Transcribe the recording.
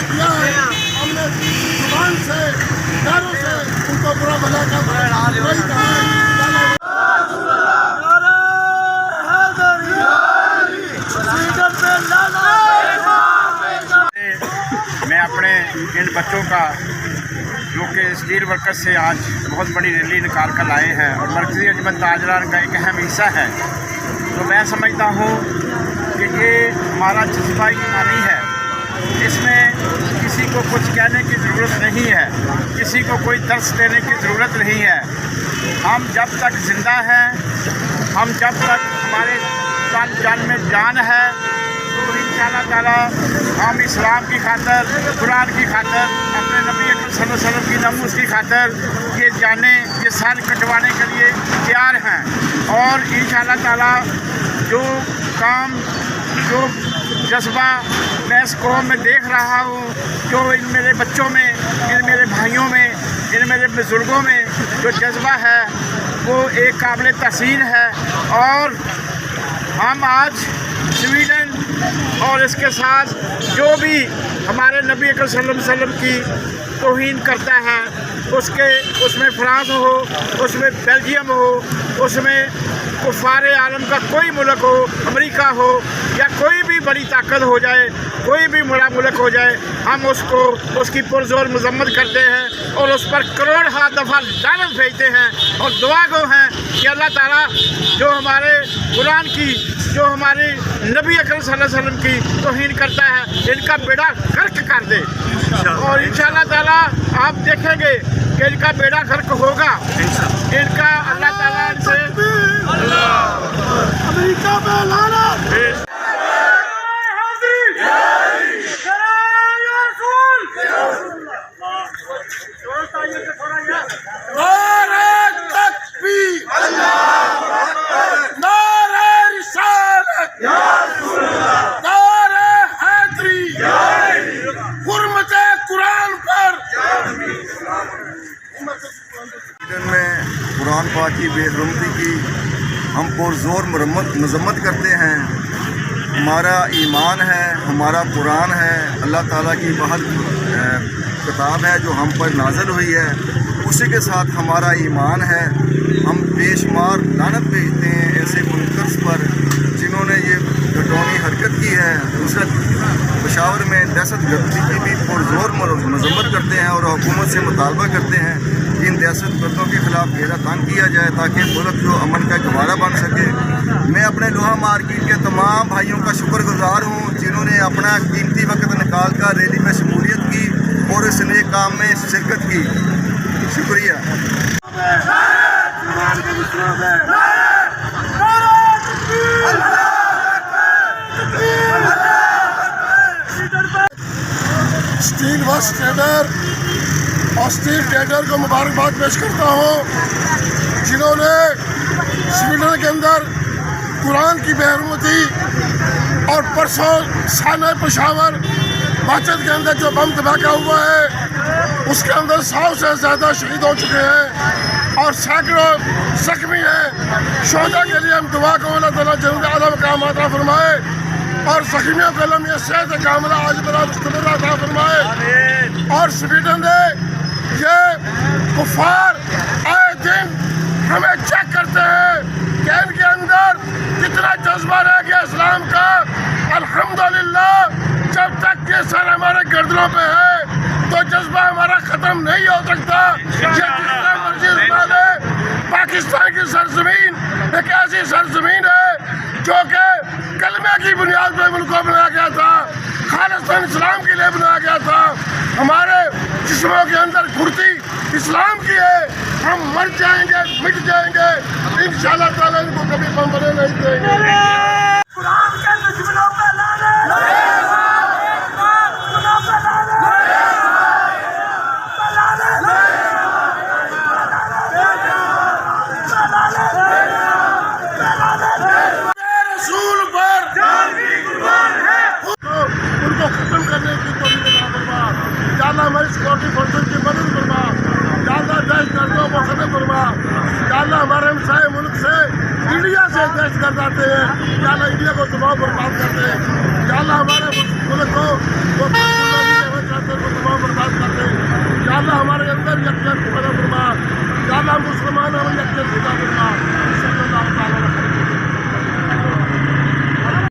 किया है, हमने जुबान से पैरों से उनको बुरा भला का वही कहा है। मैं अपने इन बच्चों का जो कि स्टील वर्कर्स से आज बहुत बड़ी रैली निकाल कर लाए हैं और मरकज़ी अंजुमन ताजरान का एक अहम हिस्सा है, तो मैं समझता हूँ कि ये हमारा जज्बा ईमानी है। इसमें किसी को कुछ कहने की ज़रूरत नहीं है, किसी को कोई दर्स देने की ज़रूरत नहीं है। हम जब तक ज़िंदा हैं, हम जब तक हमारे जान में जान है, तो इंशाअल्लाह ताला हम इस्लाम की खातर, कुरान की खातर, अपने नबी अकरम सल्लल्लाहु अलैहि वसल्लम की नमूस की खातर ये जाने, ये सर कटवाने के लिए तैयार हैं। और इंशाअल्लाह ताला जो काम, जो जज्बा मैं इस कौम में देख रहा हूँ, जो इन मेरे बच्चों में, इन मेरे भाइयों में, इन मेरे बुज़ुर्गों में जो जज्बा है वो एक काबिल तहसीन है। और हम आज स्वीडन और इसके साथ जो भी हमारे नबी अकरम सल्लल्लाहु अलैहि वसल्लम की तौहीन करता है, उसमें फ्रांस हो, उसमें बेल्जियम हो, उसमें कुफ़ार आलम का कोई मुल्क हो, अमेरिका हो या कोई भी बड़ी ताकत हो जाए, कोई भी बड़ा मुल्क हो जाए, हम उसकी पुरज़ोर मज़म्मत करते हैं और उस पर करोड़ दफ़ा लानत भेजते हैं और दुआ गो हैं कि अल्लाह ताला जो हमारे कुरान की, जो हमारे नबी अकरम सल्लल्लाहु अलैहि वसल्लम की तौहीन करता है, इनका बेड़ा गर्क कर दे। और इंशाअल्लाह ताला आप देखेंगे कि इनका बेड़ा गर्क होगा। इनका अल्लाह ताला से अमेरिका में लानत। में कुरान पाक की बेहरमती की हम पुरज़ोर मज़म्मत करते हैं। हमारा ईमान है, हमारा कुरान है, अल्लाह ताला की बहुत किताब है जो हम पर नाज़िल हुई है, उसी के साथ हमारा ईमान है। हम बेशुमार लानत भेजते हैं ऐसे मुनकर्स पर जिन्होंने ये घटौनी हरकत की है। दूसरा पेशावर में दहशत गर्दी की भी पुरज़ोर मज़म्मत करते हैं और हुकूमत से मुतालबा करते हैं कि इन दहशत गर्दों के ख़िलाफ़ घेरा तान किया जाए ताकि मुल्क जो अमन का गवारा बन सके। मैं अपने लोहा मार्केट के तमाम भाइयों का शुक्रगुज़ार हूँ जिन्होंने अपना कीमती वक्त निकाल कर रैली में शमूलियत की और इस नेक काम में शिरकत की। शुक्रिया। स्टील वर्क्स ट्रेडर और स्टील ट्रेडर को मुबारकबाद पेश करता हूँ जिन्होंने स्वीडन के अंदर कुरान की बेहरमती और परसों साना पेशावर बाचत के अंदर जो बम धमाका हुआ है उसके अंदर 100 से ज़्यादा शहीद हो चुके हैं और सैकड़ों जख्मी हैं। शोहदा के लिए हम दुआ को अल्लाह ताला जल्द अदब का अता फरमाए और जख्मियों को लम्हे सेहत कामिला आज बड़ा अता फरमाए। और स्वीडन ने ये कुफार आए दिन हमें चेक करते हैं कि इनके अंदर कितना जज्बा रह गया इस्लाम का। अल्हम्दुलिल्लाह जब तक ये सर हमारे गर्दनों पे है तो जज्बा हमारा ख़त्म नहीं हो सकता। ये जितना मर्जी है, पाकिस्तान की सरजमीन एक ऐसी सरजमीन है जो कि कलमे की बुनियाद पर मुल्क को बनाया गया था, खालिस्तान इस्लाम के लिए बनाया गया था। हमारे जिस्मों के अंदर कुर्ती इस्लाम की है। हम मर जाएंगे, मिट जाएंगे, इंशाअल्लाह ताला इनको कभी बमबरे नहीं देंगे। कुरान के दुश्मनों पे लानत। उनको खत्म करने की हमारी सिक्योरिटी फोर्सेस की मदद फरमा, दहशतगर्दों को खत्म फरमा। हमारे हमसाए मुल्क से इंडिया से दहशतगर्द आते हैं, इंडिया को दबाव बर्बाद करते हैं। हमारे मुल्क को